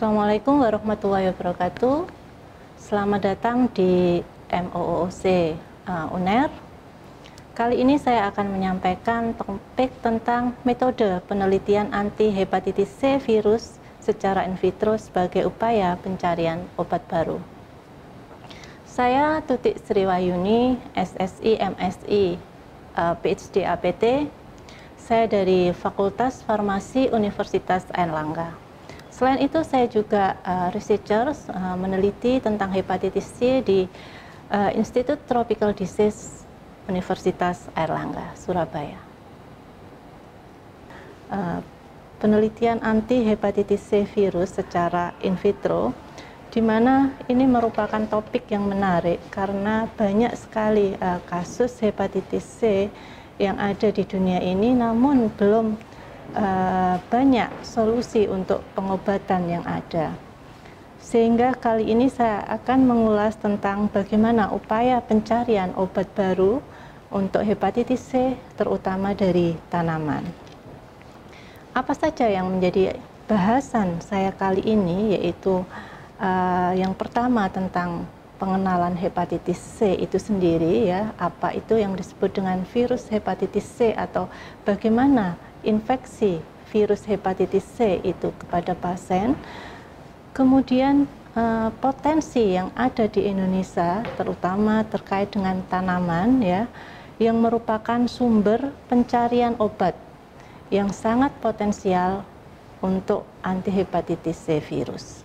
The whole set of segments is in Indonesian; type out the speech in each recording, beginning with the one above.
Assalamualaikum warahmatullahi wabarakatuh. Selamat datang di MOOC UNER. Kali ini saya akan menyampaikan topik tentang metode penelitian anti hepatitis C virus secara in vitro sebagai upaya pencarian obat baru. Saya Tutik Sriwayuni, SSI, MSI, PhD APT. Saya dari Fakultas Farmasi Universitas Airlangga. Selain itu, saya juga researcher, meneliti tentang hepatitis C di Institute Tropical Disease Universitas Airlangga, Surabaya. Penelitian anti hepatitis C virus secara in vitro, di mana ini merupakan topik yang menarik karena banyak sekali kasus hepatitis C yang ada di dunia ini, namun belum banyak solusi untuk pengobatan yang ada. Sehingga kali ini saya akan mengulas tentang bagaimana upaya pencarian obat baru untuk hepatitis C, terutama dari tanaman. Apa saja yang menjadi bahasan saya kali ini, yaitu yang pertama tentang pengenalan hepatitis C itu sendiri, ya, apa itu yang disebut dengan virus hepatitis C atau bagaimana infeksi virus hepatitis C itu kepada pasien. Kemudian potensi yang ada di Indonesia, terutama terkait dengan tanaman, ya, yang merupakan sumber pencarian obat yang sangat potensial untuk anti hepatitis C virus.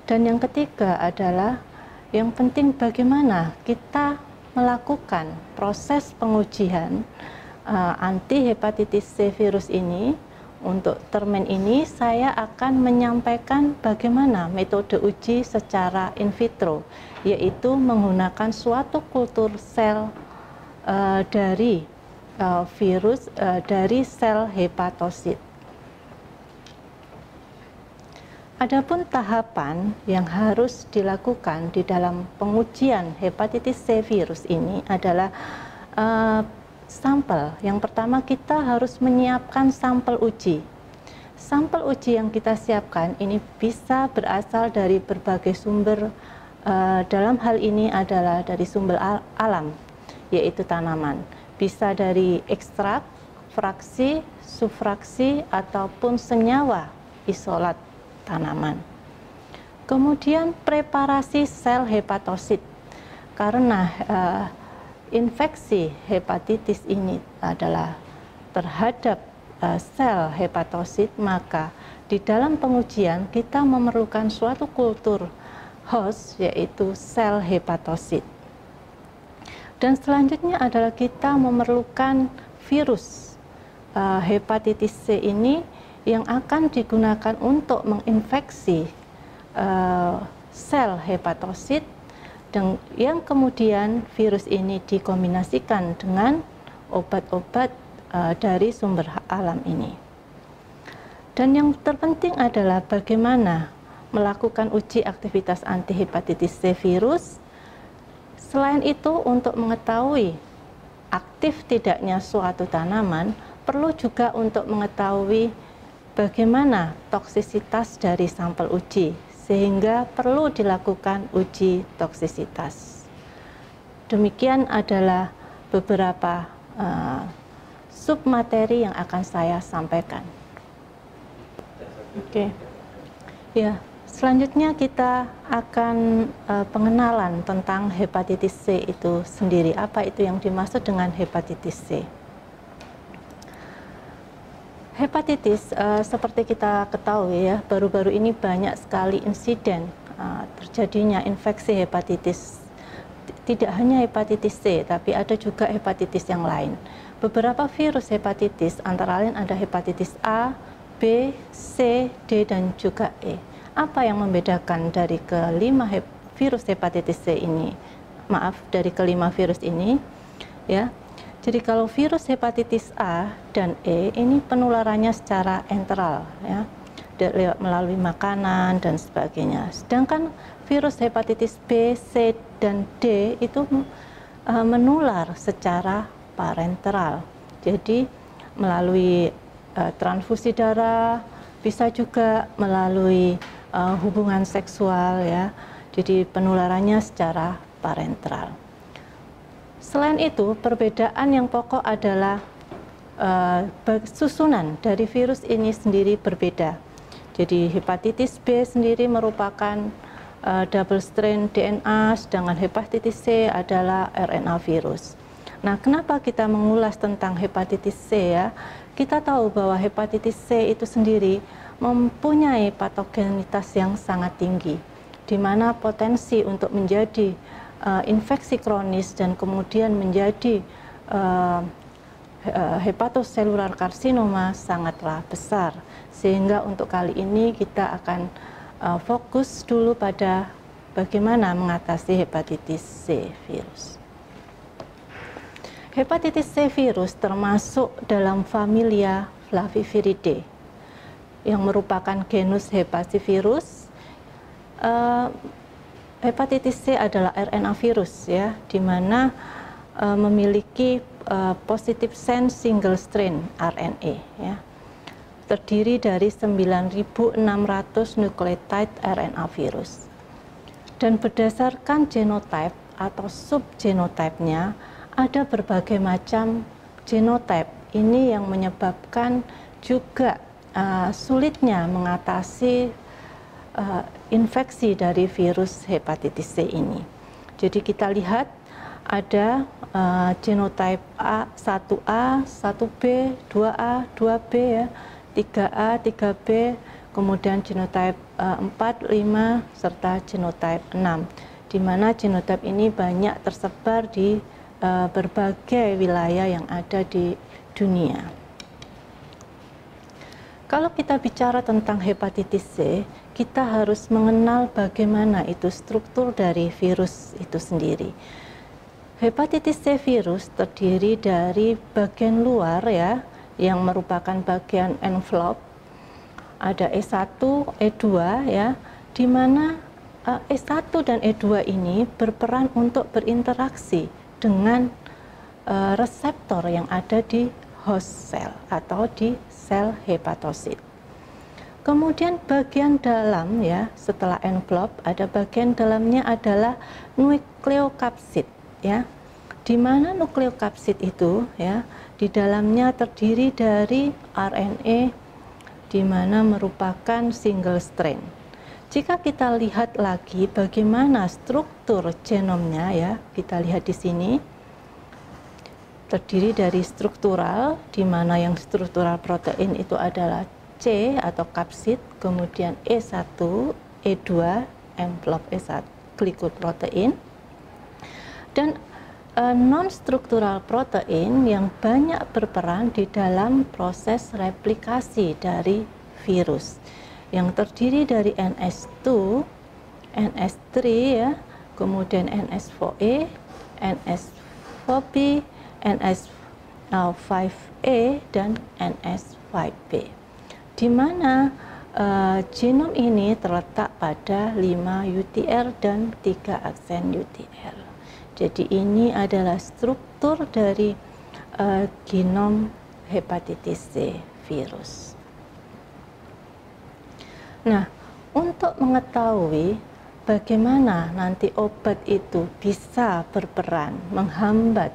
Dan yang ketiga adalah yang penting bagaimana kita melakukan proses pengujian anti hepatitis C virus ini. Untuk termen ini saya akan menyampaikan bagaimana metode uji secara in vitro, yaitu menggunakan suatu kultur sel dari virus dari sel hepatosit. Adapun tahapan yang harus dilakukan di dalam pengujian hepatitis C virus ini adalah sampel. Yang pertama, kita harus menyiapkan sampel uji. Sampel uji yang kita siapkan ini bisa berasal dari berbagai sumber, dalam hal ini adalah dari sumber alam, yaitu tanaman. Bisa dari ekstrak, fraksi, sufraksi, ataupun senyawa isolat tanaman. Kemudian preparasi sel hepatosit, karena infeksi hepatitis ini adalah terhadap sel hepatosit, maka di dalam pengujian kita memerlukan suatu kultur host, yaitu sel hepatosit. Dan selanjutnya adalah kita memerlukan virus hepatitis C ini yang akan digunakan untuk menginfeksi sel hepatosit, dan yang kemudian virus ini dikombinasikan dengan obat-obat dari sumber alam ini. Dan yang terpenting adalah bagaimana melakukan uji aktivitas anti hepatitis C virus. Selain itu, untuk mengetahui aktif tidaknya suatu tanaman, perlu juga untuk mengetahui bagaimana toksisitas dari sampel uji, sehingga perlu dilakukan uji toksisitas. Demikian adalah beberapa submateri yang akan saya sampaikan. Oke. Ya, selanjutnya kita akan pengenalan tentang hepatitis C itu sendiri. Apa itu yang dimaksud dengan hepatitis C? Hepatitis, seperti kita ketahui, ya, baru-baru ini banyak sekali insiden terjadinya infeksi hepatitis. Tidak hanya hepatitis C, tapi ada juga hepatitis yang lain. Beberapa virus hepatitis, antara lain ada hepatitis A, B, C, D, dan juga E. Apa yang membedakan dari kelima virus hepatitis C ini? Maaf, dari kelima virus ini, ya. Jadi kalau virus hepatitis A dan E ini penularannya secara enteral, ya, melalui makanan dan sebagainya. Sedangkan virus hepatitis B, C, dan D itu menular secara parenteral. Jadi melalui transfusi darah, bisa juga melalui hubungan seksual ya. Jadi penularannya secara parenteral. Selain itu, perbedaan yang pokok adalah susunan dari virus ini sendiri berbeda. Jadi hepatitis B sendiri merupakan double strain DNA, sedangkan hepatitis C adalah RNA virus. Nah, kenapa kita mengulas tentang hepatitis C ya? Kita tahu bahwa hepatitis C itu sendiri mempunyai patogenitas yang sangat tinggi, di mana potensi untuk menjadi infeksi kronis dan kemudian menjadi hepatoselular karsinoma sangatlah besar. Sehingga untuk kali ini kita akan fokus dulu pada bagaimana mengatasi hepatitis C virus. Hepatitis C virus termasuk dalam familia Flaviviridae yang merupakan genus Hepativirus. Hepatitis C adalah RNA virus ya, di mana memiliki positive sense single strain RNA ya. Terdiri dari 9.600 nukleotide RNA virus. Dan berdasarkan genotype atau subgenotipenya ada berbagai macam genotype. Ini yang menyebabkan juga sulitnya mengatasi infeksi dari virus hepatitis C ini. Jadi kita lihat ada genotype A, 1A, 1B, 2A, 2B ya, 3A, 3B, kemudian genotype 4, 5, serta genotype 6. Di mana genotype ini banyak tersebar di berbagai wilayah yang ada di dunia. Kalau kita bicara tentang hepatitis C, kita harus mengenal bagaimana itu struktur dari virus itu sendiri. Hepatitis C virus terdiri dari bagian luar ya, yang merupakan bagian envelope. Ada E1, E2 ya, di mana E1 dan E2 ini berperan untuk berinteraksi dengan reseptor yang ada di host cell atau di sel hepatosit. Kemudian bagian dalam ya, setelah envelope ada bagian dalamnya adalah nukleokapsid ya. Di mana nukleokapsid itu ya, di dalamnya terdiri dari RNA di mana merupakan single strain. Jika kita lihat lagi bagaimana struktur genomnya ya, kita lihat di sini. Terdiri dari struktural, di mana yang struktural protein itu adalah C atau kapsid, kemudian E1, E2, envelope E1, glikoprotein, dan non-struktural protein yang banyak berperan di dalam proses replikasi dari virus, yang terdiri dari NS2, NS3 ya, kemudian NS4A, NS4B, NS5A dan NS5B, di mana genom ini terletak pada 5 UTR dan 3 aksen UTR. Jadi ini adalah struktur dari genom hepatitis C virus. Nah, untuk mengetahui bagaimana nanti obat itu bisa berperan menghambat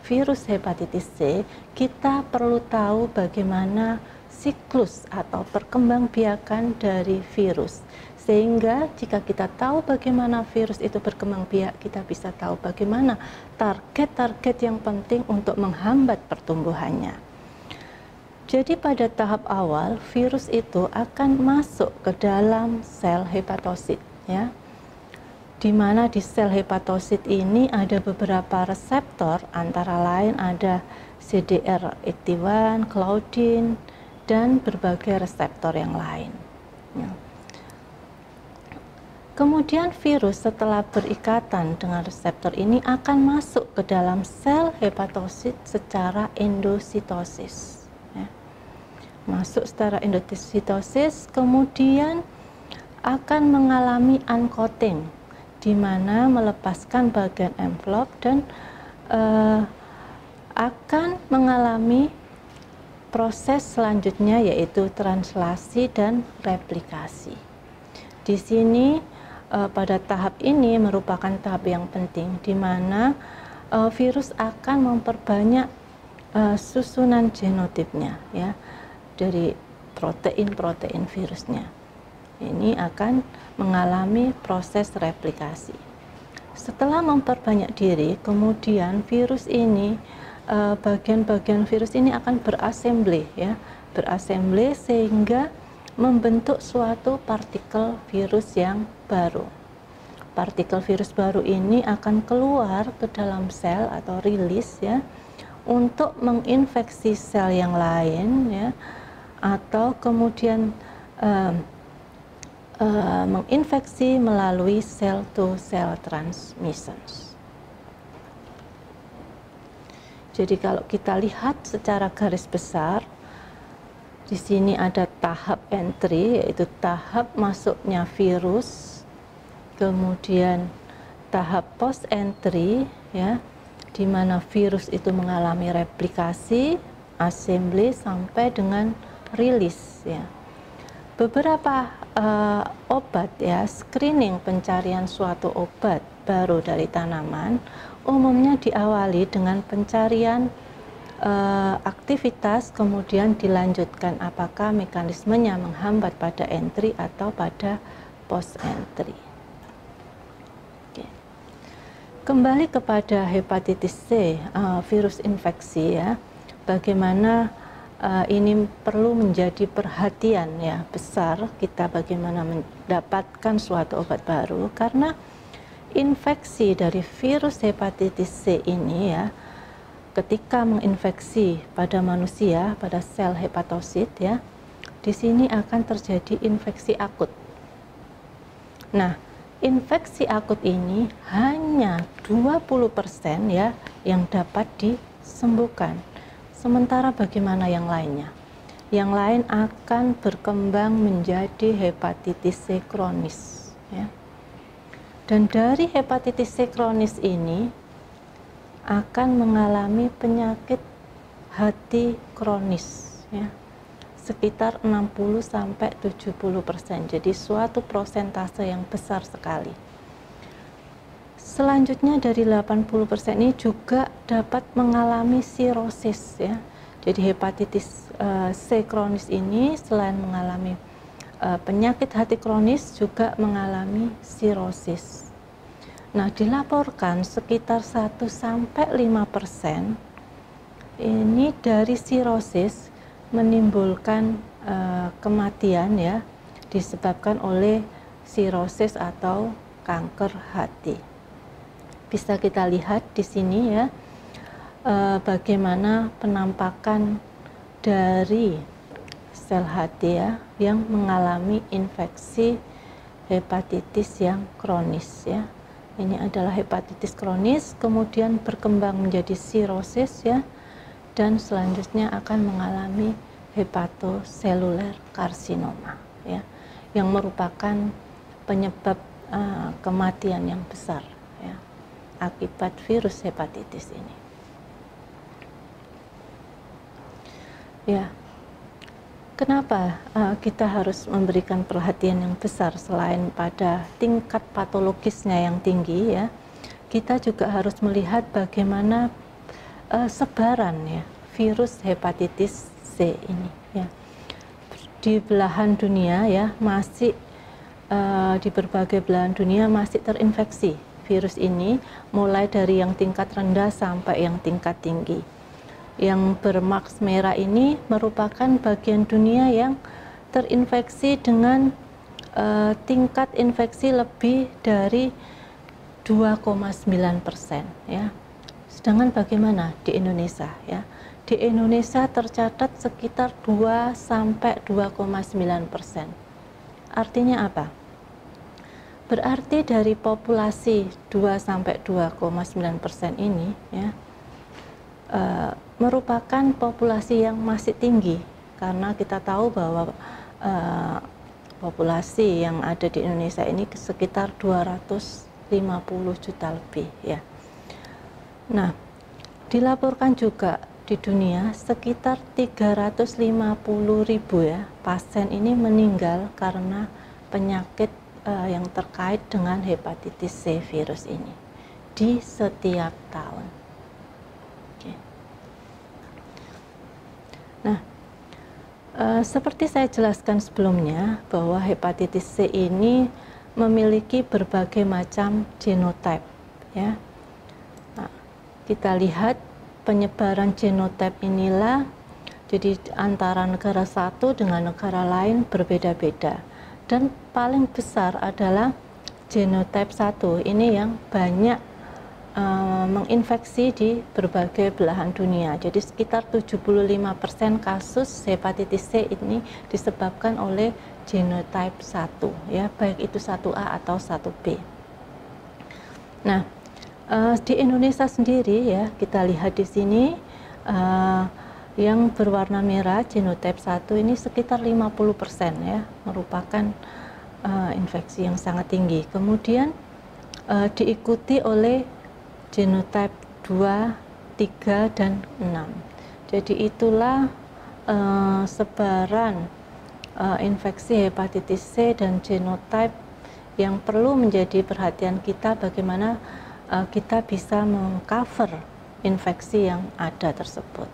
virus hepatitis C, kita perlu tahu bagaimana siklus atau perkembangbiakan dari virus. Sehingga jika kita tahu bagaimana virus itu berkembang biak, kita bisa tahu bagaimana target-target yang penting untuk menghambat pertumbuhannya. Jadi pada tahap awal, virus itu akan masuk ke dalam sel hepatosit ya. Di mana di sel hepatosit ini ada beberapa reseptor, antara lain ada CDR81, Claudin, dan berbagai reseptor yang lain. Ya. Kemudian virus setelah berikatan dengan reseptor ini akan masuk ke dalam sel hepatosit secara endositosis. Ya. Masuk secara endositosis, kemudian akan mengalami uncoating, di mana melepaskan bagian envelope dan akan mengalami proses selanjutnya yaitu translasi dan replikasi. Di sini pada tahap ini merupakan tahap yang penting di mana virus akan memperbanyak susunan genotipnya ya, dari protein-protein virusnya. Ini akan mengalami proses replikasi. Setelah memperbanyak diri, kemudian virus ini bagian-bagian virus ini akan berassembly ya, berassembly sehingga membentuk suatu partikel virus yang baru. Partikel virus baru ini akan keluar ke dalam sel atau rilis ya, untuk menginfeksi sel yang lain ya, atau kemudian menginfeksi melalui cell to cell transmission. Jadi kalau kita lihat secara garis besar, di sini ada tahap entry, yaitu tahap masuknya virus, kemudian tahap post entry ya, di mana virus itu mengalami replikasi, assembly sampai dengan rilis ya. Beberapa obat ya, screening pencarian suatu obat baru dari tanaman umumnya diawali dengan pencarian aktivitas, kemudian dilanjutkan apakah mekanismenya menghambat pada entry atau pada post entry. Kembali kepada hepatitis C, virus infeksi ya, bagaimana ini perlu menjadi perhatian ya besar kita bagaimana mendapatkan suatu obat baru, karena infeksi dari virus hepatitis C ini ya, ketika menginfeksi pada manusia, pada sel hepatosit ya, di sini akan terjadi infeksi akut. Nah, infeksi akut ini hanya 20% ya yang dapat disembuhkan. Sementara bagaimana yang lainnya? Yang lain akan berkembang menjadi hepatitis C kronis ya. Dan dari hepatitis C kronis ini akan mengalami penyakit hati kronis ya, sekitar 60-70%. Jadi suatu persentase yang besar sekali. Selanjutnya dari 80% ini juga dapat mengalami sirosis ya. Jadi hepatitis C kronis ini selain mengalami penyakit hati kronis juga mengalami sirosis. Nah, dilaporkan sekitar 1-5% ini dari sirosis menimbulkan kematian ya, disebabkan oleh sirosis atau kanker hati. Bisa kita lihat di sini ya, bagaimana penampakan dari sel hati ya yang mengalami infeksi hepatitis yang kronis ya. Ini adalah hepatitis kronis, kemudian berkembang menjadi sirosis ya, dan selanjutnya akan mengalami hepatoseluler karsinoma ya, yang merupakan penyebab kematian yang besar ya, akibat virus hepatitis ini. Ya, kenapa kita harus memberikan perhatian yang besar selain pada tingkat patologisnya yang tinggi ya, kita juga harus melihat bagaimana sebaran ya virus hepatitis C ini ya. Di belahan dunia ya, masih di berbagai belahan dunia masih terinfeksi virus ini, mulai dari yang tingkat rendah sampai yang tingkat tinggi. Yang bermaks merah ini merupakan bagian dunia yang terinfeksi dengan tingkat infeksi lebih dari 2,9% ya. Sedangkan bagaimana di Indonesia ya? Di Indonesia tercatat sekitar 2-2,9%. Artinya apa? Berarti dari populasi 2-2,9% ini ya, merupakan populasi yang masih tinggi, karena kita tahu bahwa populasi yang ada di Indonesia ini sekitar 250 juta lebih ya. Nah, dilaporkan juga di dunia sekitar 350.000 ya pasien ini meninggal karena penyakit yang terkait dengan hepatitis C virus ini di setiap tahun. Oke. Nah, seperti saya jelaskan sebelumnya bahwa hepatitis C ini memiliki berbagai macam genotype, ya. Nah, kita lihat penyebaran genotype inilah, jadi antara negara satu dengan negara lain berbeda-beda. Dan paling besar adalah genotype 1, ini yang banyak menginfeksi di berbagai belahan dunia. Jadi sekitar 75% kasus hepatitis C ini disebabkan oleh genotype 1, ya, baik itu 1A atau 1B. Nah, di Indonesia sendiri, ya, kita lihat di sini yang berwarna merah genotype 1 ini sekitar 50%, ya, merupakan infeksi yang sangat tinggi. Kemudian diikuti oleh genotype 2, 3, dan 6. Jadi itulah sebaran infeksi hepatitis C dan genotype yang perlu menjadi perhatian kita, bagaimana kita bisa mengcover infeksi yang ada tersebut.